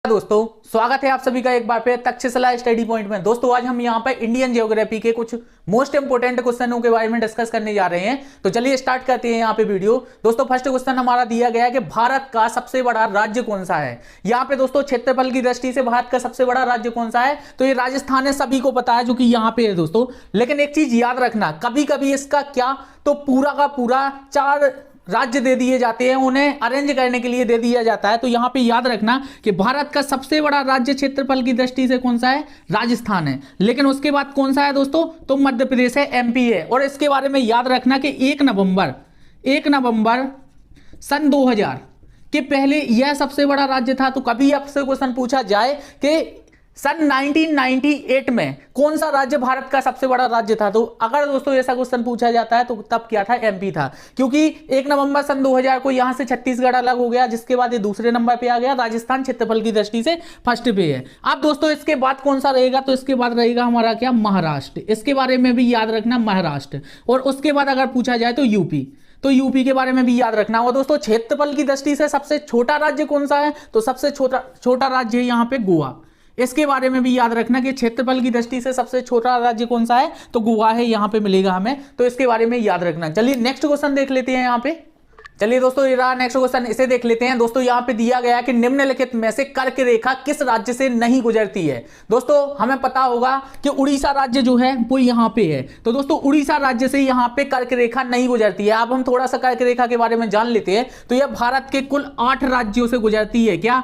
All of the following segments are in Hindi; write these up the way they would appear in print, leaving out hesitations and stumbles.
दोस्तों स्वागत है आप सभी का एक बार फिर तक्षशिला स्टडी पॉइंट में। दोस्तों आज हम यहाँ पे इंडियन ज्योग्राफी के कुछ मोस्ट इंपोर्टेंट क्वेश्चनों के बारे में डिस्कस करने जा रहे हैं। तो चलिए स्टार्ट करते हैं यहाँ पे वीडियो। दोस्तों फर्स्ट क्वेश्चन हमारा दिया गया है कि भारत का सबसे बड़ा राज्य कौन सा है। यहाँ पे दोस्तों क्षेत्रफल की दृष्टि से भारत का सबसे बड़ा राज्य कौन सा है, तो ये राजस्थान है, सभी को पता है जो कि यहाँ पे है दोस्तों। लेकिन एक चीज याद रखना, कभी कभी इसका क्या तो पूरा का पूरा 4 राज्य दे दिए जाते हैं, उन्हें अरेंज करने के लिए दे दिया जाता है। तो यहां पे याद रखना कि भारत का सबसे बड़ा राज्य क्षेत्रफल की दृष्टि से कौन सा है, राजस्थान है। लेकिन उसके बाद कौन सा है दोस्तों, तो मध्य प्रदेश है, एमपी है। और इसके बारे में याद रखना कि 1 नवंबर सन 2000 के पहले यह सबसे बड़ा राज्य था। तो कभी आपसे क्वेश्चन पूछा जाए कि सन 1998 में कौन सा राज्य भारत का सबसे बड़ा राज्य था, तो अगर दोस्तों ऐसा क्वेश्चन पूछा जाता है तो तब क्या था, एमपी था। क्योंकि 1 नवंबर सन 2000 को यहां से छत्तीसगढ़ अलग हो गया, जिसके बाद ये दूसरे नंबर पे आ गया। राजस्थान क्षेत्रफल की दृष्टि से फर्स्ट पे है। अब दोस्तों इसके बाद कौन सा रहेगा, तो इसके बाद रहेगा हमारा क्या, महाराष्ट्र। इसके बारे में भी याद रखना, महाराष्ट्र। और उसके बाद अगर पूछा जाए तो यूपी, तो यूपी के बारे में भी याद रखना। और दोस्तों क्षेत्रफल की दृष्टि से सबसे छोटा राज्य कौन सा है, तो सबसे छोटा राज्य है यहाँ पे गोवा। इसके बारे में भी याद रखना कि क्षेत्रफल की दृष्टि से सबसे छोटा राज्य कौन सा है, तो गोवा है, यहां पे मिलेगा हमें। तो इसके बारे में याद रखना। चलिए नेक्स्ट क्वेश्चन देख लेते हैं यहाँ पे। चलिए दोस्तों ये रहा नेक्स्ट क्वेश्चन, इसे देख लेते हैं। दोस्तों यहाँ पे दिया गया है कि निम्नलिखित में से कर्क रेखा किस राज्य से नहीं गुजरती है। दोस्तों हमें पता होगा कि उड़ीसा राज्य जो है वो यहाँ पे है। तो दोस्तों उड़ीसा राज्य से यहाँ पे कर्क रेखा नहीं गुजरती है। अब हम थोड़ा सा कर्क रेखा के बारे में जान लेते हैं। तो यह भारत के कुल 8 राज्यों से गुजरती है। क्या,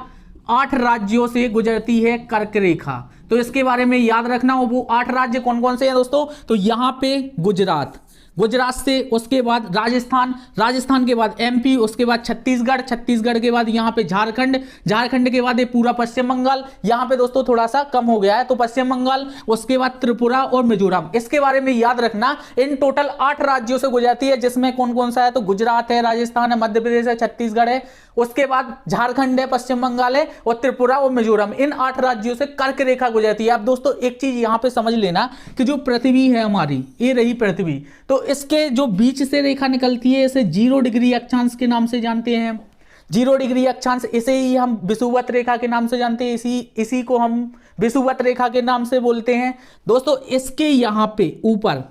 8 राज्यों से गुजरती है कर्क रेखा। तो इसके बारे में याद रखना। वो 8 राज्य कौन कौन से हैं दोस्तों, तो यहां पे गुजरात से, उसके बाद राजस्थान के बाद एमपी, उसके बाद छत्तीसगढ़ के बाद यहाँ पे झारखंड के बाद ये पूरा पश्चिम बंगाल। यहाँ पे दोस्तों थोड़ा सा कम हो गया है, तो पश्चिम बंगाल, उसके बाद त्रिपुरा और मिजोरम। इसके बारे में याद रखना, इन टोटल 8 राज्यों से गुजरती है, जिसमें कौन कौन सा है, तो गुजरात है, राजस्थान है, मध्य प्रदेश है, छत्तीसगढ़ है, उसके बाद झारखंड है, पश्चिम बंगाल है, और त्रिपुरा और मिजोरम। इन 8 राज्यों से कर्क रेखा गुजरती है। अब दोस्तों एक चीज यहां पे समझ लेना कि जो पृथ्वी है हमारी, ये रही पृथ्वी, तो इसके जो बीच से रेखा निकलती है इसे 0 डिग्री अक्षांश के नाम से जानते हैं। 0 डिग्री अक्षांश, इसे ही हम विषुवत रेखा के नाम से जानते हैं। इसी को हम विषुवत रेखा के नाम से बोलते हैं। दोस्तों इसके यहां पे ऊपर,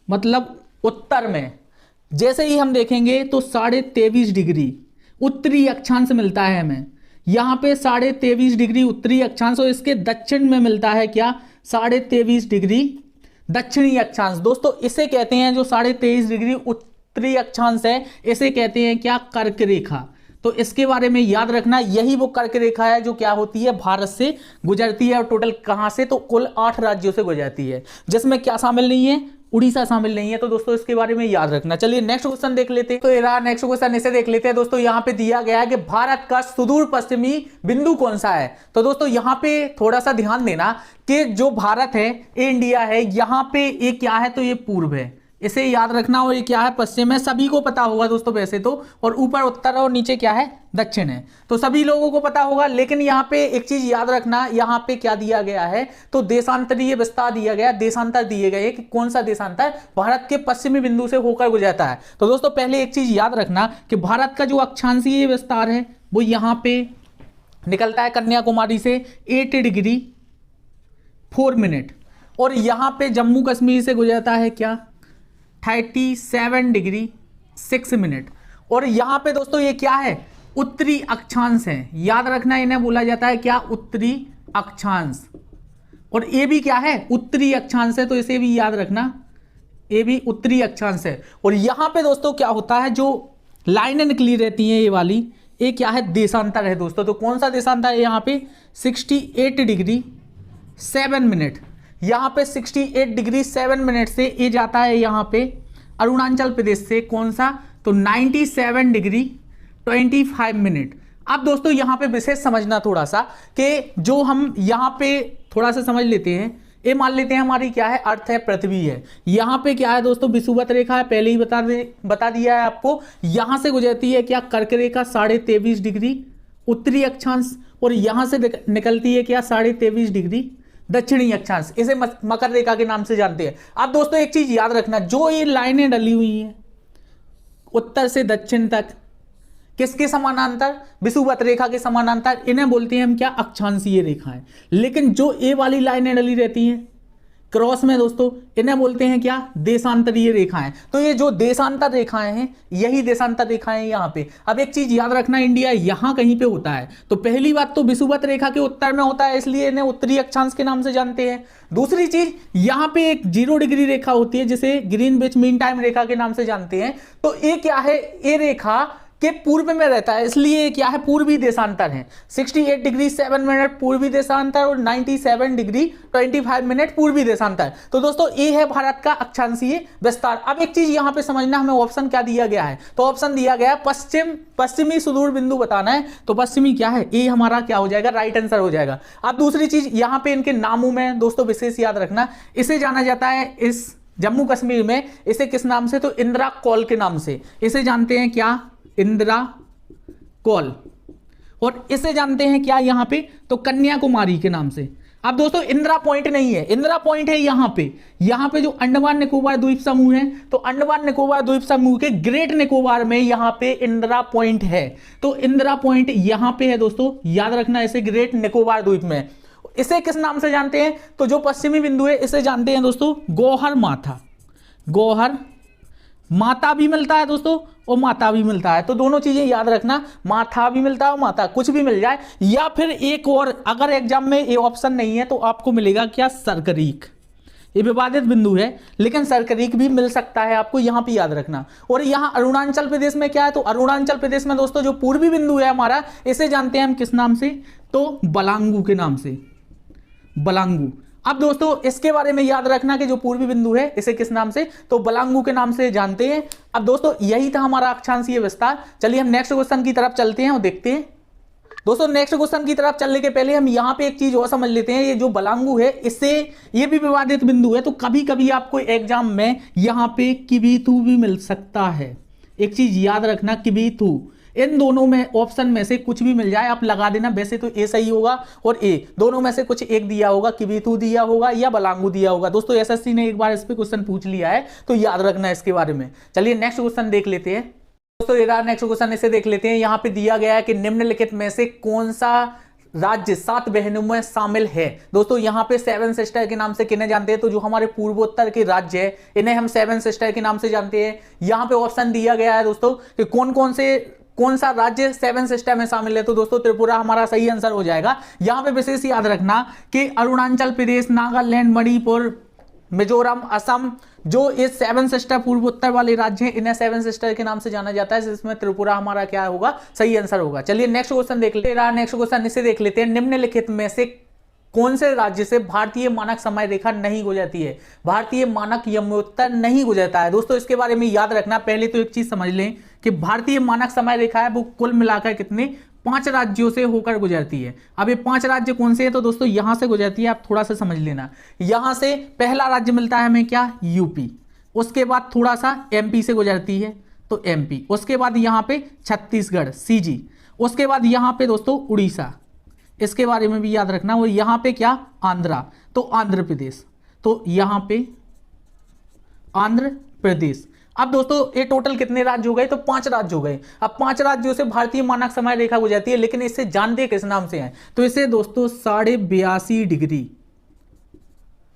मतलब उत्तर में जैसे ही हम देखेंगे तो 23.5 डिग्री उत्तरी अक्षांश मिलता है हमें। यहां पे 23.5 डिग्री उत्तरी अक्षांश, और इसके दक्षिण में मिलता है क्या, 23.5 डिग्री दक्षिणी अक्षांश। दोस्तों इसे कहते हैं, जो 23.5 डिग्री उत्तरी अक्षांश है, इसे कहते हैं क्या, कर्क रेखा। तो इसके बारे में याद रखना, यही वो कर्क रेखा है जो क्या होती है, भारत से गुजरती है। और टोटल कहां से, तो कुल 8 राज्यों से गुजरती है, जिसमें क्या शामिल नहीं है, उड़ीसा शामिल नहीं है। तो दोस्तों इसके बारे में याद रखना। चलिए नेक्स्ट क्वेश्चन देख लेते हैं। तो ये रहा नेक्स्ट क्वेश्चन, इसे देख लेते हैं। दोस्तों यहाँ पे दिया गया है कि भारत का सुदूर पश्चिमी बिंदु कौन सा है। तो दोस्तों यहाँ पे थोड़ा सा ध्यान देना कि जो भारत है, इंडिया है, यहाँ पे ये क्या है, तो ये पूर्व है, इसे याद रखना। और ये क्या है, पश्चिम है, सभी को पता होगा दोस्तों वैसे तो। और ऊपर उत्तर और नीचे क्या है, दक्षिण है, तो सभी लोगों को पता होगा। लेकिन यहाँ पे एक चीज याद रखना, यहाँ पे क्या दिया गया है, तो देशांतरीय विस्तार दिया गया, देशांतर दिए गए कि कौन सा देशांतर भारत के पश्चिमी बिंदु से होकर गुजरता है। तो दोस्तों पहले एक चीज याद रखना कि भारत का जो अक्षांशीय विस्तार है वो यहाँ पे निकलता है कन्याकुमारी से 8 डिग्री 4 मिनट, और यहाँ पे जम्मू कश्मीर से गुजरता है क्या, 37 डिग्री 6 मिनट। और यहां पे दोस्तों ये क्या है, उत्तरी अक्षांश है, याद रखना, इन्हें बोला जाता है क्या, उत्तरी अक्षांश। और ये भी क्या है, उत्तरी अक्षांश है, तो इसे भी याद रखना, ये भी उत्तरी अक्षांश है। और यहां पे दोस्तों क्या होता है, जो लाइनें निकली रहती हैं ये वाली, ये क्या है, देशांतर है दोस्तों। तो कौन सा देशांतर है, यहाँ पे 68 डिग्री 7 मिनट। यहाँ पे 68 डिग्री 7 मिनट से ये जाता है यहाँ पे अरुणाचल प्रदेश से, कौन सा, तो 97 डिग्री 25 मिनट। अब दोस्तों यहाँ पे विशेष समझना थोड़ा सा, कि जो हम यहाँ पे थोड़ा सा समझ लेते हैं, ये मान लेते हैं हमारी क्या है, अर्थ है, पृथ्वी है। यहाँ पे क्या है दोस्तों, विषुवत रेखा है, पहले ही बता दिया है आपको। यहाँ से गुजरती है क्या, कर्क रेखा 23.5 डिग्री उत्तरी अक्षांश, और यहाँ से निकलती है क्या, 23.5 डिग्री दक्षिणी अक्षांश। इसे मकर रेखा के नाम से जानते हैं। अब दोस्तों एक चीज याद रखना, जो ये लाइनें डली हुई हैं उत्तर से दक्षिण तक, किसके समानांतर? विषुवत रेखा के समानांतर। इन्हें बोलते हैं हम क्या? अक्षांशीय रेखाएं। लेकिन जो ए वाली लाइनें डली रहती हैं क्रॉस में दोस्तों, इन्हें बोलते हैं क्या? देशांतरीय रेखाएं। तो ये जो देशांतर रेखाएं हैं, यही देशांतर रेखाएं यहाँ पे। अब एक चीज याद रखना, इंडिया यहाँ कहीं पे होता है, तो पहली बात तो विषुवत रेखा के उत्तर में होता है, इसलिए इन्हें उत्तरी अक्षांश के नाम से जानते हैं। दूसरी चीज, यहाँ पे एक 0 डिग्री रेखा होती है जिसे ग्रीनविच मीन टाइम रेखा के नाम से जानते हैं। तो ये क्या है? ये रेखा के पूर्व में रहता है, इसलिए क्या है? पूर्वी देशांतर है। 68 डिग्री 7 मिनट पूर्वी देशांतर और 97 डिग्री 25 मिनट पूर्वी देशांतर। तो दोस्तों ये है भारत का अक्षांशीय विस्तार। अब एक चीज यहां पे समझना, हमें ऑप्शन क्या दिया गया है? तो ऑप्शन दिया गया है पश्चिमी सुदूर बिंदु बताना है। तो पश्चिमी क्या है? ये हमारा क्या हो जाएगा? राइट आंसर हो जाएगा। अब दूसरी चीज, यहां पे इनके नामों में दोस्तों विशेष याद रखना, इसे जाना जाता है इस जम्मू कश्मीर में, इसे किस नाम से? तो इंदिरा कॉल के नाम से इसे जानते हैं क्या? इंदिरा कॉल। और इसे जानते हैं क्या यहां पे? तो कन्याकुमारी के नाम से। अब दोस्तों इंदिरा पॉइंट नहीं है, इंदिरा पॉइंट है यहां पे जो अंडमान निकोबार द्वीप समूह है, तो अंडमान निकोबार द्वीप समूह के ग्रेट निकोबार में यहां पे इंदिरा पॉइंट है। तो इंदिरा पॉइंट यहां पे है दोस्तों, याद रखना, इसे ग्रेट निकोबार द्वीप में। इसे किस नाम से जानते हैं? तो जो पश्चिमी बिंदु है इसे जानते हैं दोस्तों गौहर माथा। गौहर माता भी मिलता है दोस्तों और माता भी मिलता है, तो दोनों चीजें याद रखना, माथा भी मिलता है और माता, कुछ भी मिल जाए। या फिर एक और, अगर एग्जाम में ये ऑप्शन नहीं है तो आपको मिलेगा क्या? सरकरीक। ये विवादित बिंदु है लेकिन सरकरीक भी मिल सकता है आपको, यहां पे याद रखना। और यहां अरुणाचल प्रदेश में क्या है? तो अरुणाचल प्रदेश में दोस्तों जो पूर्वी बिंदु है हमारा, इसे जानते हैं हम किस नाम से? तो बलांगू के नाम से, बलांगू। अब दोस्तों इसके बारे में याद रखना कि जो पूर्वी बिंदु है इसे किस नाम से? तो बलांगू के नाम से जानते हैं। अब दोस्तों यही था हमारा अक्षांशीय विस्तार। चलिए हम नेक्स्ट क्वेश्चन की तरफ चलते हैं और देखते हैं। दोस्तों नेक्स्ट क्वेश्चन की तरफ चलने के पहले हम यहाँ पे एक चीज और समझ लेते हैं। ये जो बलांगू है, इससे ये भी विवादित बिंदु है, तो कभी कभी आपको एग्जाम में यहाँ पे किबीथू भी मिल सकता है। एक चीज याद रखना, किबीथू। इन दोनों में ऑप्शन में से कुछ भी मिल जाए आप लगा देना, वैसे तो ए सही होगा और ए, दोनों में से कुछ एक दिया होगा, किबीथू दिया होगा या बलांगू दिया होगा। दोस्तों एसएससी ने एक बार इस पे क्वेश्चन पूछ लिया है, तो याद रखना इसके बारे में। चलिए नेक्स्ट क्वेश्चन देख लेते हैं। दोस्तों ये नेक्स्ट क्वेश्चन, इसे देख लेते हैं। यहाँ पे दिया गया है कि निम्नलिखित में से कौन सा राज्य 7 बहनों में शामिल है। दोस्तों यहाँ पे 7 सिस्टर के नाम से किन्हें जानते हैं? तो जो हमारे पूर्वोत्तर के राज्य है इन्हें हम 7 सिस्टर के नाम से जानते हैं। यहाँ पे ऑप्शन दिया गया है दोस्तों कि कौन सा राज्य 7 सिस्टर में शामिल है। तो दोस्तों त्रिपुरा हमारा सही आंसर हो जाएगा। यहां पे विशेष याद रखना कि अरुणाचल प्रदेश, नागालैंड, मणिपुर, मिजोरम, असम, जो ये 7 सिस्टर पूर्वोत्तर वाले राज्य हैं, इन्हें 7 सिस्टर के नाम से जाना जाता है, जिसमें त्रिपुरा हमारा क्या होगा? सही आंसर होगा। चलिए नेक्स्ट क्वेश्चन देख लेते हैं। नेक्स्ट क्वेश्चन इसे देख लेते हैं। निम्नलिखित में से कौन से राज्य से भारतीय मानक समय रेखा नहीं गुजरती है? भारतीय मानक यमोत्तर नहीं गुजरता है। दोस्तों इसके बारे में याद रखना, पहले तो एक चीज समझ लें कि भारतीय मानक समय रेखा है वो कुल मिलाकर कितने? 5 राज्यों से होकर गुजरती है। अब ये 5 राज्य कौन से हैं? तो दोस्तों यहां से गुजरती है, आप थोड़ा सा समझ लेना। यहां से पहला राज्य मिलता है हमें क्या? यूपी। उसके बाद थोड़ा सा एमपी से गुजरती है, तो एमपी। उसके बाद यहाँ पे छत्तीसगढ़, सीजी। उसके बाद यहाँ पे दोस्तों उड़ीसा, इसके बारे में भी याद रखना। और यहां पे क्या? आंध्रा, तो आंध्र प्रदेश। तो यहां पे आंध्र प्रदेश। अब दोस्तों ये टोटल कितने राज्य हो गए? तो 5 राज्य हो गए। अब 5 राज्यों से भारतीय मानक समय रेखा गुजरती है, लेकिन इससे जानते किस नाम से हैं? तो इसे दोस्तों 82.5 डिग्री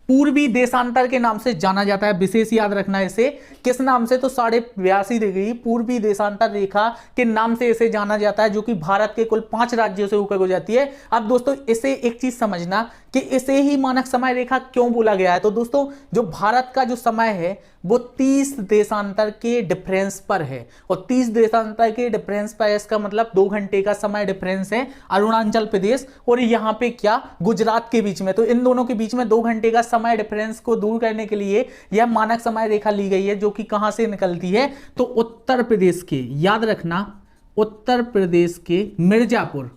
पूर्वी देशांतर के नाम से जाना जाता है। विशेष याद रखना इसे किस नाम से? तो 82.5 डिग्री पूर्वी देशांतर रेखा के नाम से इसे जाना जाता है, जो कि भारत के कुल 5 राज्यों से होकर गुजरती है। अब दोस्तों इसे एक चीज समझना कि इसे ही मानक समय रेखा क्यों बोला गया है। तो दोस्तों जो भारत का जो समय है वो 30 देशांतर के डिफरेंस पर है, और 30 देशांतर के डिफरेंस पर, इसका मतलब 2 घंटे का समय डिफरेंस है अरुणाचल प्रदेश और यहाँ पे क्या? गुजरात के बीच में। तो इन दोनों के बीच में 2 घंटे का समय डिफरेंस को दूर करने के लिए यह मानक समय रेखा ली गई है, जो कि कहां से निकलती है? तो उत्तर प्रदेश के, याद रखना, उत्तर प्रदेश के मिर्जापुर,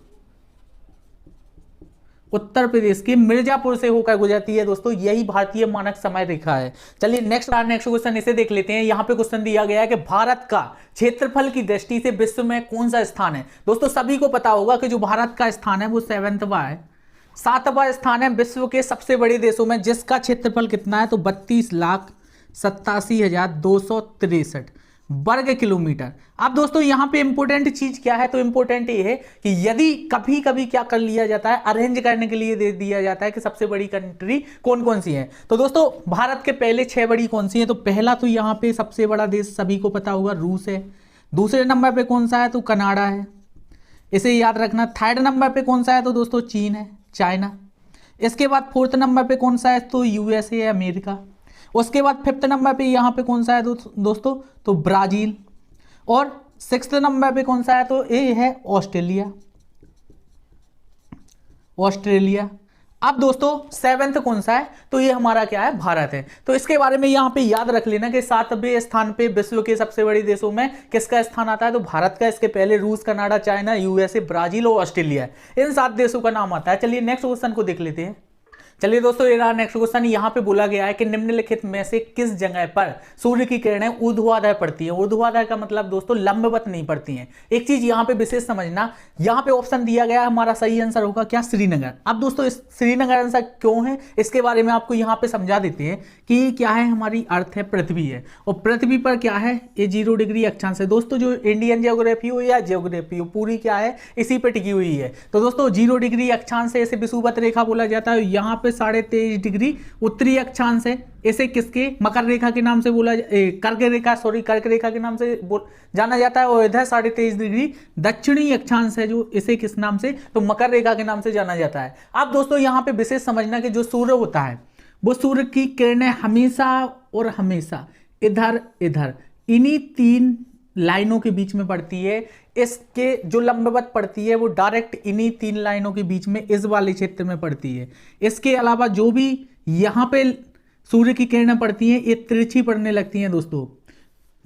उत्तर प्रदेश के मिर्जापुर से होकर गुजरती है। दोस्तों यही भारतीय मानक समय रेखा है। चलिए नेक्स्ट क्वेश्चन इसे देख लेते हैं। यहां पे क्वेश्चन दिया गया है कि भारत का क्षेत्रफल की दृष्टि से विश्व में कौन सा स्थान है। दोस्तों सभी को पता होगा कि जो भारत का स्थान है वो 7वां है, 7वां स्थान है विश्व के सबसे बड़े देशों में, जिसका क्षेत्रफल कितना है? तो 32,87,263। वर्ग किलोमीटर। अब दोस्तों यहाँ पे इंपॉर्टेंट चीज क्या है, तो इंपॉर्टेंट ये है कि यदि कभी कभी क्या कर लिया जाता है, अरेंज करने के लिए दे दिया जाता है कि सबसे बड़ी कंट्री कौन कौन सी है, तो दोस्तों भारत के पहले 6 बड़ी कौन सी है, तो पहला तो यहाँ पे सबसे बड़ा देश सभी को पता होगा रूस है। दूसरे नंबर पे कौन सा है, तो कनाडा है, इसे याद रखना। थर्ड नंबर पे कौन सा है, तो दोस्तों चीन है, चाइना। इसके बाद फोर्थ नंबर पे कौन सा है, तो यूएसए है, अमेरिका। उसके बाद फिफ्थ नंबर पे यहाँ पे कौन सा है दोस्तों, तो ब्राजील। और सिक्स्थ नंबर पे कौन सा है, तो ये है ऑस्ट्रेलिया, ऑस्ट्रेलिया। अब दोस्तों सेवेंथ कौन सा है, तो ये हमारा क्या है, भारत है। तो इसके बारे में यहाँ पे याद रख लेना कि 7वें स्थान पे विश्व के सबसे बड़े देशों में किसका स्थान आता है, तो भारत का। इसके पहले रूस, कनाडा, चाइना, यूएसए, ब्राजील और ऑस्ट्रेलिया, इन 7 देशों का नाम आता है। चलिए नेक्स्ट क्वेश्चन को देख लेते हैं। चलिए दोस्तों ये रहा नेक्स्ट क्वेश्चन। यहाँ पे बोला गया है कि निम्नलिखित में से किस जगह पर सूर्य की किरणें ऊर्ध्वाधर पड़ती हैं। ऊर्ध्वाधर का मतलब दोस्तों लंबवत नहीं पड़ती हैं। एक चीज यहाँ पे विशेष समझना, यहाँ पे ऑप्शन दिया गया है, हमारा सही आंसर होगा क्या, श्रीनगर। अब दोस्तों इस श्रीनगर आंसर क्यों है, इसके बारे में आपको यहाँ पे समझा देते हैं कि क्या है, हमारी अर्थ है, पृथ्वी है, और पृथ्वी पर क्या है, ये 0 डिग्री अक्षांश है। दोस्तों जो इंडियन जियोग्राफी हो या जियोग्राफी हो, पूरी क्या है, इसी पे टिकी हुई है। तो दोस्तों 0 डिग्री अक्षांश है, इसे विषुवत रेखा बोला जाता है। यहाँ पे 23.5 डिग्री उत्तरी अक्षांश है, इसे किसके, मकर रेखा के नाम से बोला, कर्क रेखा, सॉरी कर्क रेखा के नाम से जाना जाता है। और इधर 23.5 डिग्री दक्षिणी अक्षांश है, जो इसे किस नाम से, तो मकर रेखा के नाम से जाना जाता है। अब दोस्तों यहाँ पे विशेष समझना कि जो सूर्य होता है वो सूर्य की किरणें हमेशा और हमेशा इधर इधर इन्हीं 3 लाइनों के बीच में पड़ती है। इसके जो लंबवत पड़ती है वो डायरेक्ट इन्हीं 3 लाइनों के बीच में इस वाले क्षेत्र में पड़ती है। इसके अलावा जो भी यहाँ पे सूर्य की किरणें पड़ती हैं ये तिरछी पड़ने लगती हैं दोस्तों।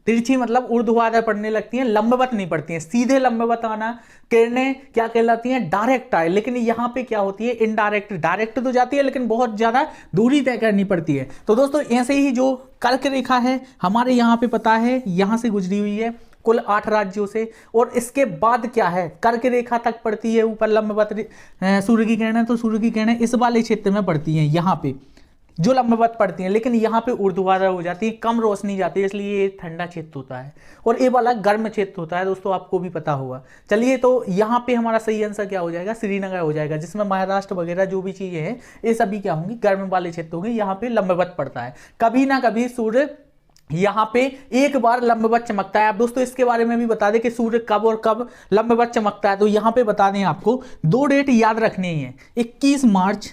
तिरछी मतलब ऊर्ध्वाधर पड़ने लगती हैं, लंबवत नहीं पड़ती हैं। सीधे लंबवत आना किरणें क्या कहलाती हैं, डायरेक्ट आए। लेकिन यहाँ पे क्या होती है, इनडायरेक्ट। डायरेक्ट तो जाती है लेकिन बहुत ज्यादा दूरी तय करनी पड़ती है। तो दोस्तों ऐसे ही जो कर्क रेखा है हमारे यहाँ पे पता है, यहाँ से गुजरी हुई है कुल 8 राज्यों से, और इसके बाद क्या है, कर्क रेखा तक पड़ती है ऊपर लंबवत सूर्य की किरणें। तो सूर्य की किरणें इस वाले क्षेत्र में पड़ती हैं, यहाँ पे जो लंबवत पड़ती हैं, लेकिन यहाँ पे ऊर्ध्वाधर हो जाती है, कम रोशनी जाती है, इसलिए ये ठंडा क्षेत्र होता है और ये वाला गर्म क्षेत्र होता है। दोस्तों आपको भी पता होगा। चलिए तो यहाँ पे हमारा सही आंसर क्या हो जाएगा, श्रीनगर हो जाएगा, जिसमें महाराष्ट्र वगैरह जो भी चीजें हैं ये सभी क्या होंगी, गर्म वाले क्षेत्र होंगे। यहाँ पे लंबवत पड़ता है, कभी ना कभी सूर्य यहाँ पे एक बार लंबवत चमकता है। आप दोस्तों इसके बारे में भी बता दें कि सूर्य कब और कब लंबवत चमकता है। तो यहाँ पे बता दें आपको 2 डेट याद रखनी है, 21 मार्च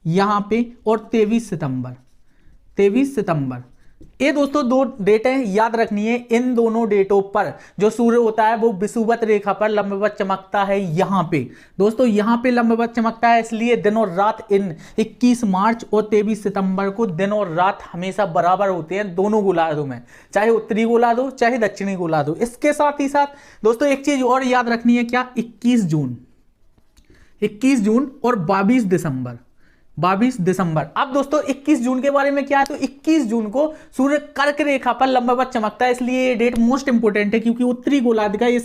यहाँ पे और 23 सितंबर। 23 सितंबर ये दोस्तों 2 डेटें याद रखनी है। इन दोनों डेटों पर जो सूर्य होता है वो विषुवत रेखा पर लंबवत चमकता है। यहाँ पे दोस्तों यहाँ पे लंबवत चमकता है, इसलिए दिन और रात इन 21 मार्च और 23 सितंबर को दिन और रात हमेशा बराबर होते हैं दोनों गोलार्धों में, चाहे उत्तरी गोलार्ध हो चाहे दक्षिणी गोलार्ध हो। इसके साथ ही साथ दोस्तों एक चीज और याद रखनी है, क्या, 21 जून और 22 दिसंबर। 22 दिसंबर। अब दोस्तों 21 जून के बारे में क्या है, तो 21 जून को सूर्य कर्क रेखा पर लंबवत चमकता है, इसलिए ये डेट मोस्ट इंपोर्टेंट है, क्योंकि उत्तरी गोलार्ध का ये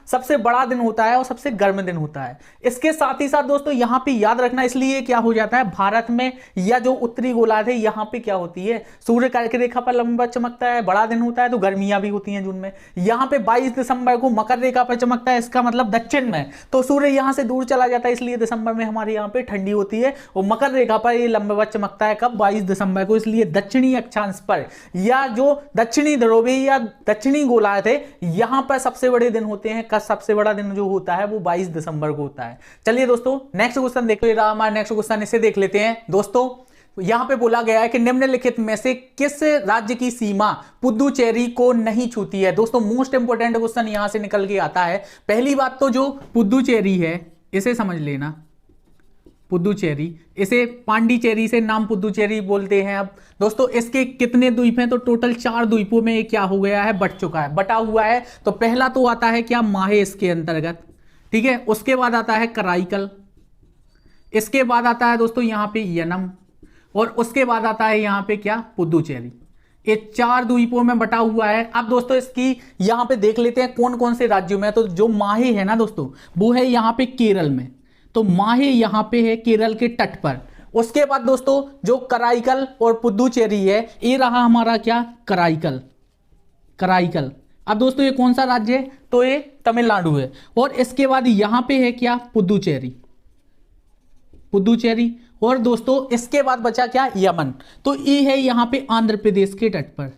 सबसे बड़ा दिन होता है और सबसे गर्म दिन होता है। इसके साथ ही साथ दोस्तों यहाँ पे याद रखना, इसलिए क्या हो जाता है, भारत में या जो उत्तरी गोलार्ध है यहाँ पे क्या होती है, सूर्य कर्क रेखा पर लंबवत चमकता है, बड़ा दिन होता है, तो गर्मियां भी होती हैं जून में। यहाँ पे 22 दिसंबर को मकर रेखा पर चमकता है, इसका मतलब दक्षिण में, तो सूर्य यहाँ से दूर चला जाता है, इसलिए दिसंबर में हमारे यहाँ पे ठंडी होती है। और मकर रेखा पर ये लंबवत चमकता है कब, 22 दिसंबर को, इसलिए दक्षिणी अक्षांश पर या जो दक्षिणी ध्रुव या दक्षिणी गोलार्ध है यहाँ पर सबसे बड़े दिन होते हैं। का सबसे बड़ा दिन जो होता है वो 22 दिसंबर को होता है। चलिए दोस्तों नेक्स्ट क्वेश्चन देखो, हमारा नेक्स्ट क्वेश्चन इसे देख लेते हैं। दोस्तों यहां पे बोला गया है कि निम्नलिखित में से किस राज्य की सीमा पुदुचेरी को नहीं छूती है। दोस्तों मोस्ट इंपोर्टेंट क्वेश्चन यहां से निकल के आता है। पहली बात तो जो पुदुचेरी है इसे समझ लेना, पुदुचेरी, इसे पांडिचेरी से नाम पुदुचेरी बोलते हैं। अब दोस्तों इसके कितने द्वीप हैं, तो टोटल 4 द्वीपों में ये क्या हो गया है, बट चुका है, बटा हुआ है। तो पहला तो आता है क्या, माहे इसके अंतर्गत, ठीक है। उसके बाद आता है कराईकल, इसके बाद आता है दोस्तों यहाँ पे यनम, और उसके बाद आता है यहाँ पे क्या, पुदुचेरी। ये 4 द्वीपों में बटा हुआ है। अब दोस्तों इसकी यहाँ पे देख लेते हैं कौन कौन से राज्यों में। तो जो माहे है ना दोस्तों, वो है यहाँ पे केरल में, तो माहे यहाँ पे है केरल के तट पर। उसके बाद दोस्तों जो कराईकल और पुदुचेरी है, ये रहा हमारा क्या, कराईकल। कराईकल। अब दोस्तों ये कौन सा राज्य है, तो ये तमिलनाडु है। और इसके बाद यहां पे है क्या, पुदुचेरी। पुदुचेरी। और दोस्तों इसके बाद बचा क्या, यमन। तो ये है यहां पे आंध्र प्रदेश के तट पर।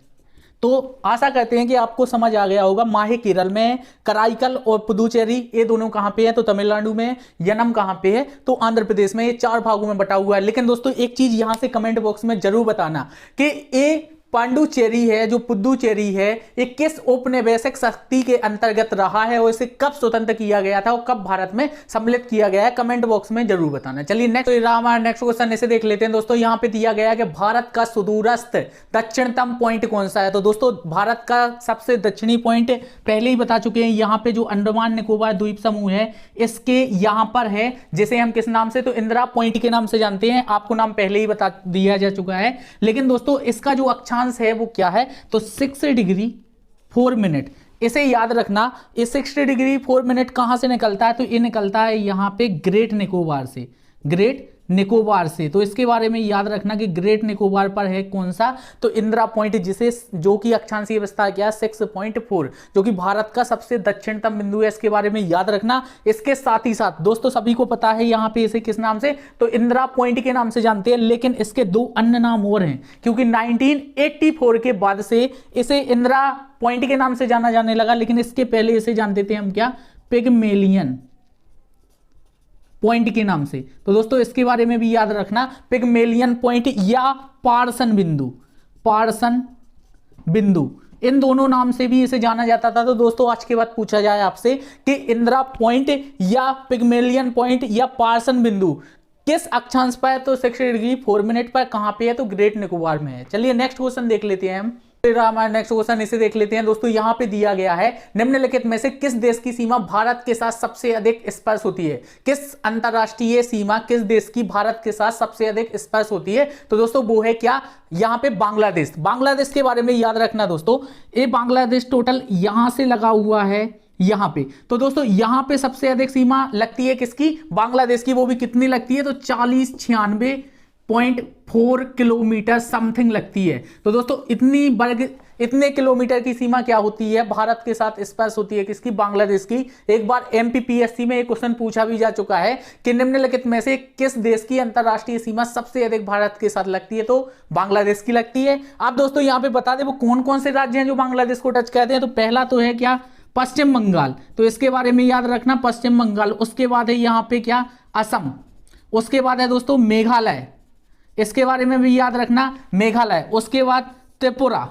तो आशा करते हैं कि आपको समझ आ गया होगा। माहे केरल में, कराईकल और पुदुचेरी ये दोनों कहां पे है, तो तमिलनाडु में। यनम कहां पे है, तो आंध्र प्रदेश में। ये 4 भागों में बटा हुआ है। लेकिन दोस्तों एक चीज यहां से कमेंट बॉक्स में जरूर बताना कि ये पांडुचेरी है, जो पुदुचेरी है, ये किस औपनिवेशिक शक्ति के अंतर्गत रहा है और इसे कब स्वतंत्र किया गया था और कब भारत में सम्मिलित किया गया है, कमेंट बॉक्स में जरूर बताना। चलिए नेक्स्ट हमारा नेक्स्ट क्वेश्चन इसे देख लेते हैं दोस्तों। यहां पे दिया गया है कि भारत का सुदूरस्थ दक्षिणतम पॉइंट कौन सा है। तो दोस्तों भारत का सबसे दक्षिणी पॉइंट पहले ही बता चुके हैं, यहां पे जो अंडमान निकोबार द्वीप समूह है इसके यहां पर है, जिसे हम किस नाम से, तो इंदिरा पॉइंट के नाम से जानते हैं। आपको नाम पहले ही बता दिया जा चुका है। लेकिन दोस्तों इसका जो अक्षांश है वो क्या है, तो 6 डिग्री 4 मिनट। इसे याद रखना, ये 60 डिग्री 4 मिनट कहां से निकलता है, तो ये निकलता है यहां पे ग्रेट निकोबार से। ग्रेट निकोबार से। तो इसके बारे में याद रखना कि ग्रेट निकोबार पर है कौन सा, तो इंदिरा पॉइंट, जिसे जो कि अक्षांशीय विस्तार क्या 6.4, जो कि भारत का सबसे दक्षिणतम बिंदु है। इसके बारे में याद रखना। इसके साथ ही साथ दोस्तों सभी को पता है यहां पे इसे किस नाम से, तो इंदिरा पॉइंट के नाम से जानते हैं। लेकिन इसके 2 अन्य नाम और हैं, क्योंकि 1984 के बाद से इसे इंदिरा पॉइंट के नाम से जाना जाने लगा। लेकिन इसके पहले इसे जानते थे हम क्या, पिगमेलियन पॉइंट के नाम से। तो दोस्तों इसके बारे में भी याद रखना, पिगमेलियन पॉइंट या पार्सन बिंदु। पार्सन बिंदु, इन दोनों नाम से भी इसे जाना जाता था। तो दोस्तों आज के बाद पूछा जाए आपसे कि इंदिरा पॉइंट या पिगमेलियन पॉइंट या पार्सन बिंदु किस अक्षांश पर है, तो 60 डिग्री 4 मिनट पर। कहां पे है, तो ग्रेट निकोबार में है। चलिए नेक्स्ट क्वेश्चन देख लेते हैं हम। हमारा नेक्स्ट क्वेश्चन इसे देख लेते हैं दोस्तों। यहां पे दिया गया है, निम्नलिखित में से किस देश की सीमा भारत के साथ सबसे अधिक स्पर्श होती है। किस अंतरराष्ट्रीय सीमा किस देश की भारत के साथ सबसे अधिक स्पर्श होती है, तो दोस्तों वो है क्या, यहां पे बांग्लादेश। बांग्लादेश के बारे में याद रखना दोस्तों, ये बांग्लादेश टोटल यहां से लगा हुआ है यहां पे। तो दोस्तों यहां पे सबसे अधिक सीमा लगती है किसकी, बांग्लादेश की। वो भी कितनी लगती है, तो 4096.4 किलोमीटर समथिंग लगती है। तो दोस्तों इतने किलोमीटर की सीमा क्या होती है, भारत के साथ स्पर्श होती है किसकी, बांग्लादेश की। एक बार एमपीपीएससी में एक क्वेश्चन पूछा भी जा चुका है कि निम्नलिखित में से किस देश की अंतरराष्ट्रीय सीमा सबसे अधिक भारत के साथ लगती है, तो बांग्लादेश की लगती है। आप दोस्तों यहां पे बता दें वो कौन कौन से राज्य हैं जो बांग्लादेश को टच करते हैं। तो पहला तो है क्या, पश्चिम बंगाल। तो इसके बारे में याद रखना, पश्चिम बंगाल। उसके बाद है यहां पे क्या, असम। उसके बाद है दोस्तों मेघालय, इसके बारे में भी याद रखना, मेघालय। उसके बाद त्रिपुरा,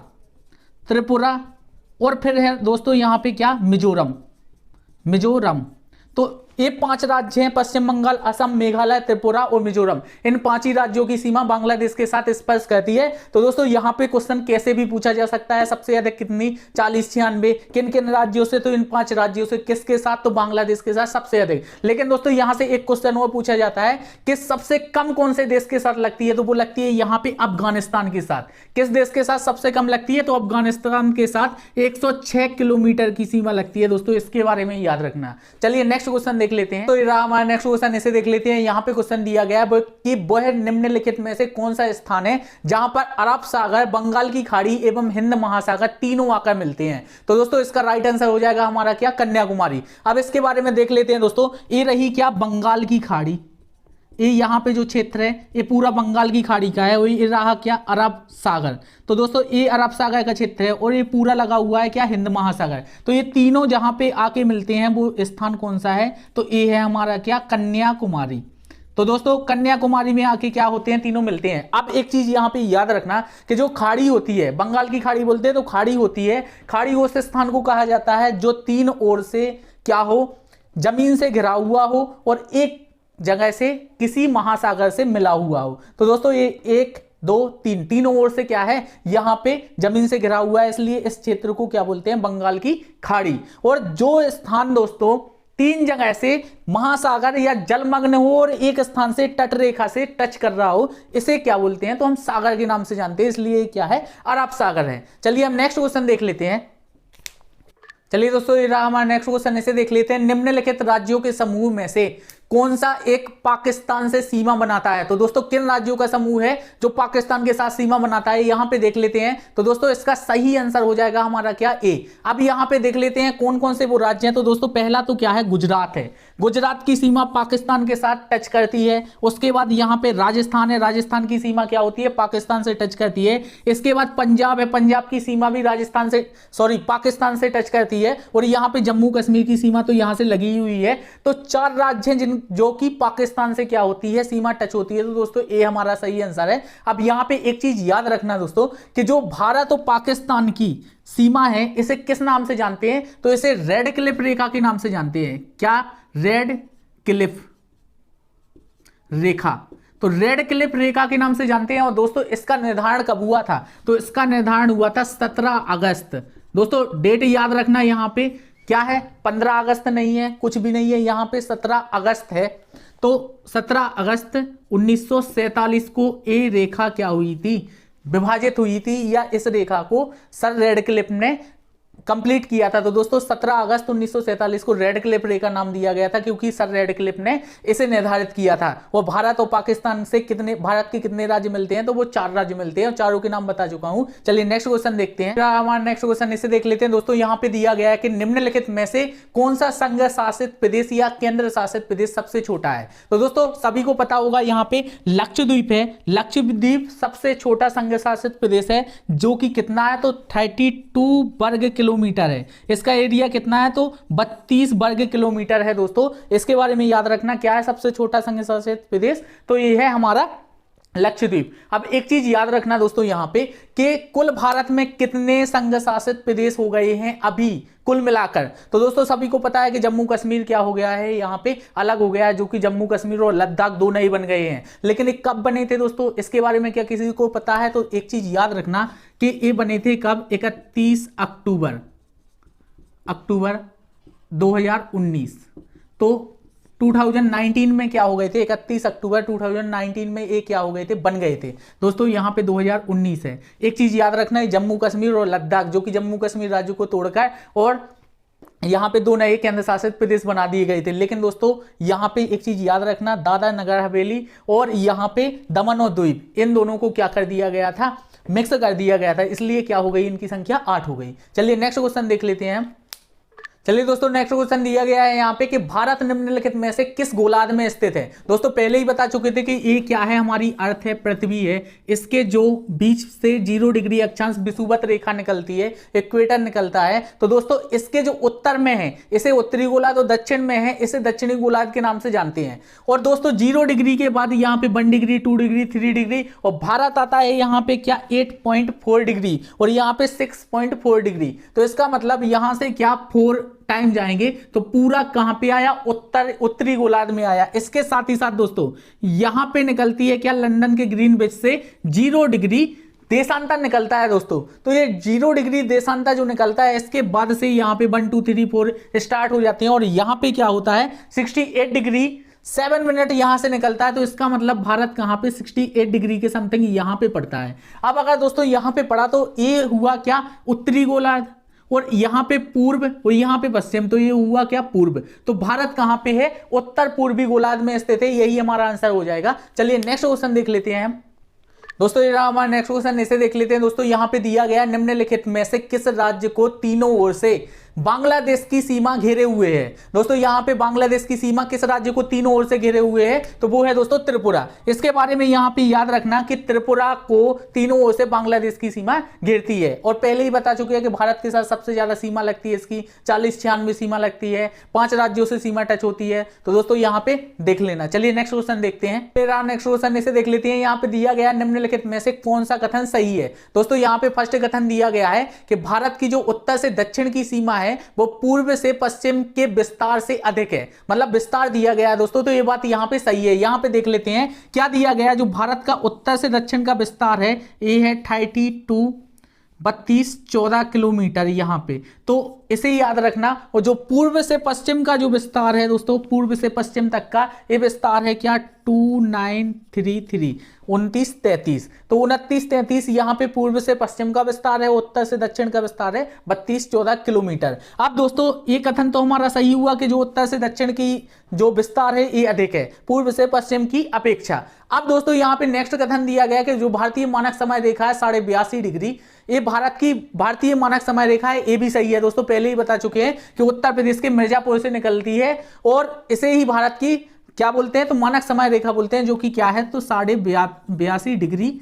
त्रिपुरा। और फिर है दोस्तों यहां पे क्या, मिजोरम, मिजोरम। तो ये 5 राज्य हैं, पश्चिम बंगाल, असम, मेघालय, त्रिपुरा और मिजोरम। इन 5 ही राज्यों की सीमा बांग्लादेश के साथ स्पर्श करती है। तो दोस्तों यहां पे क्वेश्चन कैसे भी पूछा जा सकता है, सबसे अधिक कितनी, 4096, किन किन राज्यों से, तो इन 5 राज्यों से। किसके साथ, तो बांग्लादेश के साथ सबसे अधिक। लेकिन दोस्तों यहां से एक क्वेश्चन और पूछा जाता है कि सबसे कम कौन से देश के साथ लगती है, तो वो लगती है यहां पे अफगानिस्तान के साथ। किस देश के साथ सबसे कम लगती है, तो अफगानिस्तान के साथ 106 किलोमीटर की सीमा लगती है दोस्तों। इसके बारे में याद रखना। चलिए नेक्स्ट क्वेश्चन देख लेते हैं। तो हमारा नेक्स्ट क्वेश्चन इसे देख लेते हैं। यहां पे क्वेश्चन दिया गया है कि वह निम्नलिखित में से कौन सा स्थान है जहां पर अरब सागर, बंगाल की खाड़ी एवं हिंद महासागर तीनों आकर मिलते हैं। तो दोस्तों इसका राइट आंसर हो जाएगा हमारा क्या, कन्याकुमारी। अब इसके बारे में देख लेते हैं दोस्तों। ये रही क्या, बंगाल की खाड़ी। ये यहाँ पे जो क्षेत्र है ये पूरा बंगाल की खाड़ी का है। और ये रहा क्या, अरब सागर। तो दोस्तों ये अरब सागर का क्षेत्र है और ये पूरा लगा हुआ है क्या, हिंद महासागर। तो ये तीनों जहां पे आके मिलते हैं वो स्थान कौन सा है, तो ये है हमारा क्या, कन्याकुमारी। तो दोस्तों कन्याकुमारी में आके क्या होते हैं, तीनों मिलते हैं। अब एक चीज यहां पे याद रखना कि जो खाड़ी होती है, बंगाल की खाड़ी बोलते हैं, तो खाड़ी होती है, खाड़ी उस स्थान को कहा जाता है जो 3 ओर से क्या हो, जमीन से घिरा हुआ हो और एक जगह से किसी महासागर से मिला हुआ हो। तो दोस्तों ये 1 2 3 तीनों ओर से क्या है, यहां पे जमीन से घिरा हुआ है, इसलिए इस क्षेत्र को क्या बोलते हैं, बंगाल की खाड़ी। और जो स्थान दोस्तों 3 जगह से महासागर या जलमग्न हो और एक स्थान से तट रेखा से टच कर रहा हो, इसे क्या बोलते हैं, तो हम सागर के नाम से जानते हैं, इसलिए क्या है, अरब सागर है। चलिए हम नेक्स्ट क्वेश्चन देख लेते हैं। चलिए दोस्तों ये रहा हमारा नेक्स्ट क्वेश्चन, इसे देख लेते हैं। निम्नलिखित राज्यों के समूह में से कौन सा एक पाकिस्तान से सीमा बनाता है? तो दोस्तों किन राज्यों का समूह है जो पाकिस्तान के साथ सीमा बनाता है, यहां पे देख लेते हैं। तो दोस्तों इसका सही आंसर हो जाएगा हमारा क्या, ए। अब यहां पे देख लेते हैं कौन कौन से वो राज्य हैं। तो दोस्तों पहला तो क्या है, गुजरात है। गुजरात की सीमा पाकिस्तान के साथ टच करती है। उसके बाद यहां पे राजस्थान है, राजस्थान की सीमा क्या होती है, पाकिस्तान से टच करती है। इसके बाद पंजाब है, पंजाब की सीमा भी राजस्थान से पाकिस्तान से टच करती है। और यहां पे जम्मू कश्मीर की सीमा तो यहां से लगी हुई है। तो 4 राज्य हैं जो कि पाकिस्तान से क्या होती है, सीमा टच होती है। तो दोस्तों ए हमारा सही आंसर है। अब यहां पे एक चीज याद रखना दोस्तों कि जो भारत और पाकिस्तान की सीमा है इसे किस नाम से जानते हैं? तो इसे रेड क्लिफ रेखा के नाम से जानते हैं। क्या? रेड क्लिफ रेखा। तो रेड क्लिफ रेखा के नाम से जानते हैं। और दोस्तों इसका निर्धारण कब हुआ था? तो इसका निर्धारण हुआ था 17 अगस्त। दोस्तों डेट याद रखना, यहां पे क्या है, 15 अगस्त नहीं है, कुछ भी नहीं है, यहां पे 17 अगस्त है। तो 17 अगस्त 1947 को ये रेखा क्या हुई थी, विभाजित हुई थी, या इस रेखा को सर रेडक्लिफ ने कंप्लीट किया था। तो दोस्तों 17 अगस्त 1947 को रेड क्लिफ रेखा नाम दिया गया था क्योंकि सर रेड क्लिफ ने इसे निर्धारित किया था। वो भारत और पाकिस्तान से भारत के कितने राज्य मिलते हैं? तो वो 4 राज्य मिलते हैं और चारों के नाम बता चुका हूं। चलिए नेक्स्ट क्वेश्चन देखते हैं। हमारा नेक्स्ट क्वेश्चन इसे देख लेते हैं। दोस्तों यहां पे दिया गया है कि निम्नलिखित में से कौन सा संघ शासित प्रदेश या केंद्र शासित प्रदेश सबसे छोटा है? तो दोस्तों सभी को पता होगा यहां पे लक्षद्वीप है। लक्षद्वीप सबसे छोटा संघ शासित प्रदेश है जो कि कितना है, तो 32 वर्ग किलोमीटर है। इसका एरिया कितना है, तो 32 वर्ग किलोमीटर है। दोस्तों इसके बारे में याद रखना, क्या है सबसे छोटा संघ शासित प्रदेश, तो ये है हमारा लक्षद्वीप। अब एक चीज याद रखना दोस्तों यहां पे कि कुल भारत में कितने संघ शासित प्रदेश हो गए हैं अभी कुल मिलाकर? तो दोस्तों सभी को पता है कि जम्मू कश्मीर क्या हो गया है, यहां पे अलग हो गया है, जो कि जम्मू कश्मीर और लद्दाख 2 नए बन गए हैं। लेकिन ये कब बने थे दोस्तों, इसके बारे में क्या किसी को पता है? तो एक चीज याद रखना कि ये बने थे कब, 31 अक्टूबर 2019। तो 2019 में क्या हो गए थे, 31 अक्टूबर 2019 में ये क्या हो गए थे, बन गए थे। दोस्तों यहां पे 2019 है। एक चीज याद रखना है, जम्मू कश्मीर और लद्दाख जो कि जम्मू कश्मीर राज्य को तोड़कर और यहां पे 2 नए केंद्र शासित प्रदेश बना दिए गए थे। लेकिन दोस्तों यहां पे एक चीज याद रखना, दादरा नगर हवेली और यहां पे दमन और द्वीप, इन दोनों को क्या कर दिया गया था, मिक्स कर दिया गया था। इसलिए क्या हो गई, इनकी संख्या 8 हो गई। चलिए नेक्स्ट क्वेश्चन देख लेते हैं। चलिए दोस्तों नेक्स्ट क्वेश्चन दिया गया है यहाँ पे कि भारत निम्नलिखित में से किस गोलार्ध में स्थित है? दोस्तों पहले ही बता चुके थे कि ये क्या है, हमारी अर्थ है, पृथ्वी है। इसके जो बीच से 0 डिग्री अक्षांश विषुवत रेखा निकलती है, इक्वेटर निकलता है। तो दोस्तों इसके जो उत्तर में है इसे उत्तरी गोलार्ध और दक्षिण में है इसे दक्षिणी गोलार्ध के नाम से जानते हैं। और दोस्तों 0 डिग्री के बाद यहाँ पे 1 डिग्री, 2 डिग्री, 3 डिग्री और भारत आता है यहाँ पे क्या 8.4 डिग्री और यहाँ पे 6.4 डिग्री। तो इसका मतलब यहाँ से क्या 4 टाइम जाएंगे तो पूरा कहां पे आया, उत्तरी गोलार्ध में आया। इसके साथ ही साथ दोस्तों यहां पे निकलती है क्या, लंदन के ग्रीनविच से 0 डिग्री देशांतर निकलता है दोस्तों। तो ये 0 डिग्री देशांतर जो निकलता है इसके बाद से यहां पे 1 2 3 4 स्टार्ट हो जाते हैं और यहां पे क्या होता है 68 डिग्री 7 मिनट यहां से निकलता है। तो इसका मतलब भारत कहां पे 68 डिग्री के समथिंग यहां पे पड़ता है। अब अगर दोस्तों यहां पे पड़ा तो ये हुआ क्या, उत्तरी गोलार्ध और यहां पे पूर्व और यहां पे पश्चिम, तो ये हुआ क्या, पूर्व। तो भारत कहां पे है, उत्तर पूर्वी गोलार्ध में स्थित है। यही हमारा आंसर हो जाएगा। चलिए नेक्स्ट क्वेश्चन देख लेते हैं दोस्तों। ये हमारा नेक्स्ट क्वेश्चन, इसे देख लेते हैं दोस्तों। यहां पे दिया गया निम्नलिखित में से किस राज्य को तीनों ओर से बांग्लादेश की सीमा घेरे हुए है? दोस्तों यहां पे बांग्लादेश की सीमा किस राज्य को तीनों ओर से घेरे हुए है, तो वो है दोस्तों त्रिपुरा। इसके बारे में यहां पे याद रखना कि त्रिपुरा को तीनों ओर से बांग्लादेश की सीमा घेरती है। और पहले ही बता चुके हैं कि भारत के साथ सबसे ज्यादा सीमा लगती है, इसकी 40-96 सीमा लगती है, 5 राज्यों से सीमा टच होती है। तो दोस्तों यहां पे देख लेना। चलिए नेक्स्ट क्वेश्चन देखते हैं। फिर नेक्स्ट क्वेश्चन इसे देख लेते हैं। यहां पे दिया गया निम्नलिखित में से कौन सा कथन सही है? दोस्तों यहां पे फर्स्ट कथन दिया गया है कि भारत की जो उत्तर से दक्षिण की सीमा है वो पूर्व से पश्चिम के विस्तार से अधिक है, मतलब विस्तार दिया गया है दोस्तों। तो ये बात यहां पे सही है। यहां पे देख लेते हैं क्या दिया गया है, जो भारत का उत्तर से दक्षिण का विस्तार है ये है 32 32-14 किलोमीटर यहाँ पे। तो इसे याद रखना। और जो पूर्व से पश्चिम का जो विस्तार है दोस्तों, पूर्व से पश्चिम तक का ये विस्तार है क्या, 2933, 2933। तो 2933 यहाँ पे पूर्व से पश्चिम का विस्तार है, उत्तर से दक्षिण का विस्तार है 32-14 किलोमीटर। अब दोस्तों ये कथन तो हमारा सही हुआ कि जो उत्तर से दक्षिण की जो विस्तार है ये अधिक है पूर्व से पश्चिम की अपेक्षा। अब दोस्तों यहाँ पे नेक्स्ट कथन दिया गया कि जो भारतीय मानक समय रेखा है 82.5 डिग्री, ये भारत की भारतीय मानक समय रेखा है, ये भी सही है दोस्तों। पहले ही बता चुके हैं कि उत्तर प्रदेश के मिर्जापुर से निकलती है और इसे ही भारत की क्या बोलते हैं, तो मानक समय रेखा बोलते हैं, जो कि क्या है, तो 82.5 डिग्री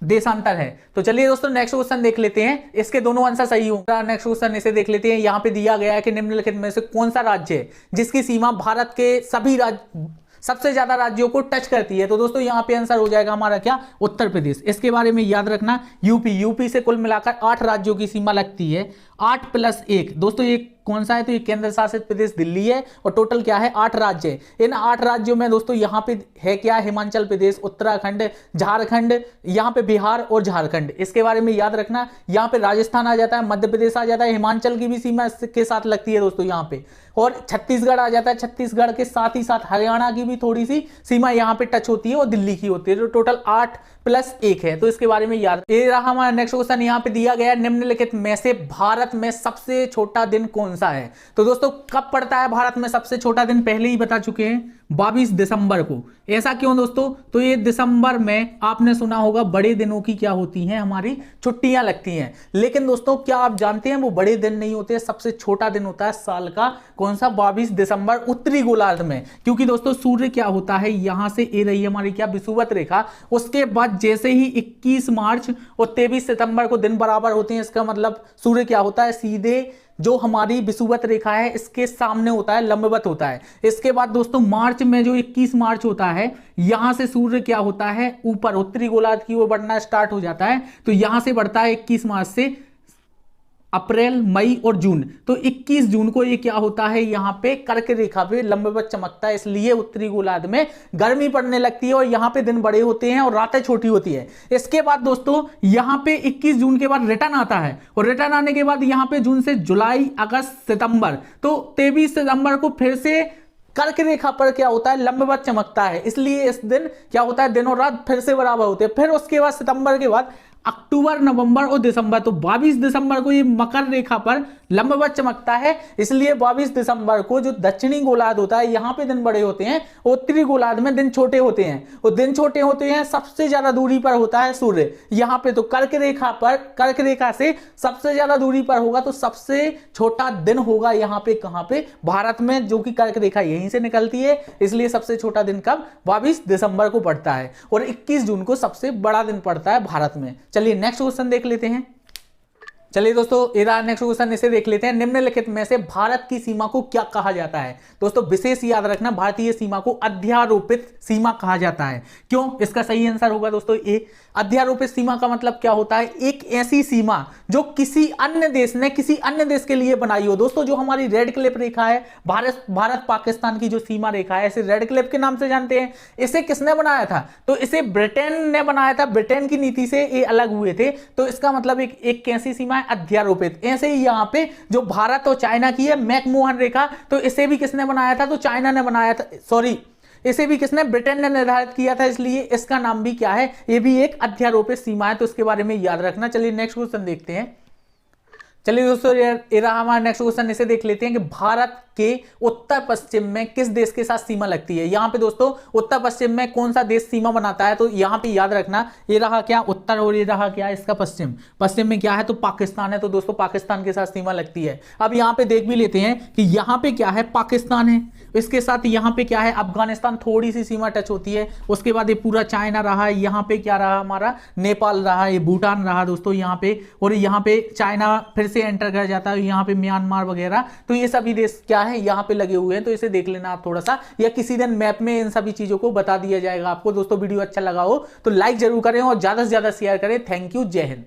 देशांतर है। तो चलिए दोस्तों नेक्स्ट क्वेश्चन देख लेते हैं, इसके दोनों आंसर सही होंगे। नेक्स्ट क्वेश्चन इसे देख लेते हैं। यहाँ पे दिया गया है कि निम्नलिखित में से कौन सा राज्य है जिसकी सीमा भारत के सभी राज्य सबसे ज्यादा राज्यों को टच करती है। तो दोस्तों यहाँ पे आंसर हो जाएगा हमारा क्या, उत्तर प्रदेश। इसके बारे में याद रखना, यूपी से कुल मिलाकर 8 राज्यों की सीमा लगती है, 8 + 1। दोस्तों ये कौन सा है, तो ये केंद्र शासित प्रदेश दिल्ली है और टोटल क्या है, 8 राज्य है। इन 8 राज्यों में दोस्तों यहाँ पे है क्या, हिमाचल प्रदेश, उत्तराखंड, झारखंड, यहाँ पे बिहार और झारखंड। इसके बारे में याद रखना। यहाँ पे राजस्थान आ जाता है, मध्य प्रदेश आ जाता है, हिमाचल की भी सीमा के साथ लगती है दोस्तों यहाँ पे, और छत्तीसगढ़ आ जाता है। छत्तीसगढ़ के साथ ही साथ हरियाणा की भी थोड़ी सी सीमा यहाँ पे टच होती है और दिल्ली की होती है। तो टोटल 8 + 1 है। तो इसके बारे में याद, ये रहा हमारा नेक्स्ट क्वेश्चन। यहाँ पे दिया गया निम्नलिखित में से भारत में सबसे छोटा दिन कौन सा है। तो दोस्तों कब पड़ता है भारत में सबसे छोटा दिन, पहले ही बता चुके हैं, 22 दिसंबर को। ऐसा क्यों दोस्तों, तो ये दिसंबर में आपने सुना होगा बड़े दिनों की क्या होती हैं, हमारी छुट्टियां लगती हैं। लेकिन दोस्तों क्या आप जानते हैं वो बड़े दिन नहीं होते, सबसे छोटा दिन होता है साल का, कौन सा, 22 दिसंबर उत्तरी गोलार्ध में। क्योंकि दोस्तों सूर्य क्या होता है, यहां से ए रही हमारी क्या, विषुवत रेखा, उसके बाद जैसे ही 21 मार्च और 23 सितंबर को दिन बराबर होते हैं, इसका मतलब सूर्य क्या होता है, सीधे जो हमारी विषुवत रेखा है इसके सामने होता है, लंबवत होता है। इसके बाद दोस्तों मार्च में जो 21 मार्च होता है, यहां से सूर्य क्या होता है, ऊपर उत्तरी गोलार्ध की ओर बढ़ना स्टार्ट हो जाता है। तो यहां से बढ़ता है 21 मार्च से अप्रैल, मई और जून। तो 21 जून को ये क्या होता है, यहाँ पे कर्क रेखा पे लंबवत चमकता है, इसलिए उत्तरी गोलार्ध में गर्मी पड़ने लगती है और यहाँ पे दिन बड़े होते हैं और रातें छोटी होती है। इसके बाद दोस्तों यहाँ पे 21 जून के बाद रिटर्न आता है, और रिटर्न आने के बाद यहाँ पे जून से जुलाई, अगस्त, सितंबर, तो 23 सितंबर को फिर से कर्क रेखा पर क्या होता है, लंबवत चमकता है, इसलिए इस दिन क्या होता है, दिन और रात फिर से बराबर होते हैं। फिर उसके बाद सितंबर के बाद अक्टूबर, नवंबर और दिसंबर, तो 22 दिसंबर को ये मकर रेखा पर लंबवत चमकता है, इसलिए 22 दिसंबर को जो दक्षिणी गोलार्ध होता है यहाँ पे दिन बड़े होते हैं, उत्तरी गोलार्ध में दिन छोटे होते हैं। और दिन छोटे होते हैं, सबसे ज्यादा दूरी पर होता है सूर्य यहाँ पे। तो कर्क रेखा पर, कर्क रेखा से सबसे ज्यादा दूरी पर होगा, तो सबसे छोटा दिन होगा यहाँ पे, कहाँ पे, भारत में, जो कि कर्क रेखा यहीं से निकलती है, इसलिए सबसे छोटा दिन कब, 22 दिसंबर को पड़ता है। और 21 जून को सबसे बड़ा दिन पड़ता है भारत में। चलिए नेक्स्ट क्वेश्चन देख लेते हैं। चलिए दोस्तों नेक्स्ट क्वेश्चन इसे देख लेते हैं। निम्नलिखित में से भारत की सीमा को क्या कहा जाता है। दोस्तों विशेष याद रखना, भारतीय सीमा को अध्यारोपित सीमा कहा जाता है। क्यों, इसका सही आंसर होगा दोस्तों ए। अध्यारोपित सीमा का मतलब क्या होता है, एक ऐसी सीमा जो किसी अन्य देश ने किसी अन्य देश के लिए बनाई हो। दोस्तों जो हमारी रेड क्लिफ रेखा है, भारत पाकिस्तान की जो सीमा रेखा है, इसे रेड क्लिफ के नाम से जानते हैं। इसे किसने बनाया था, तो इसे ब्रिटेन ने बनाया था। ब्रिटेन की नीति से ये अलग हुए थे, तो इसका मतलब एक कैसी सीमा है, अध्यारोपित। ऐसे ही यहाँ पे जो भारत और चाइना की है मैकमोहन रेखा, तो इसे भी किसने बनाया था, तो चाइना ने बनाया था, सॉरी इसे भी किसने, ब्रिटेन ने निर्धारित किया था, इसलिए इसका नाम भी क्या है, ये भी एक अध्यारोपित सीमा है। तो इसके बारे में याद रखना। चलिए नेक्स्ट क्वेश्चन देखते हैं। चलिए दोस्तों ये रहा हमारा नेक्स्ट क्वेश्चन, इसे देख लेते हैं कि भारत के उत्तर पश्चिम में किस देश के साथ सीमा लगती है। यहाँ पे दोस्तों उत्तर पश्चिम में कौन सा देश सीमा बनाता है, तो यहाँ पे याद रखना, ये रहा क्या उत्तर और ये रहा क्या इसका पश्चिम। पश्चिम में क्या है, तो पाकिस्तान है। तो दोस्तों पाकिस्तान के साथ सीमा लगती है। अब यहाँ पे देख भी लेते हैं कि यहाँ पे क्या है, पाकिस्तान है, इसके साथ यहाँ पे क्या है, अफगानिस्तान, थोड़ी सी सीमा टच होती है। उसके बाद ये पूरा चाइना रहा, यहाँ पे क्या रहा हमारा, नेपाल रहा, ये भूटान रहा दोस्तों यहाँ पे, और यहाँ पे चाइना फिर से एंटर कर जाता है, यहाँ पे म्यांमार वगैरह। तो ये सभी देश क्या है, यहाँ पे लगे हुए हैं। तो इसे देख लेना आप थोड़ा सा, या किसी दिन मैप में इन सभी चीजों को बता दिया जाएगा आपको। दोस्तों वीडियो अच्छा लगा हो तो लाइक जरूर करें और ज्यादा से ज्यादा शेयर करें। थैंक यू, जय हिंद।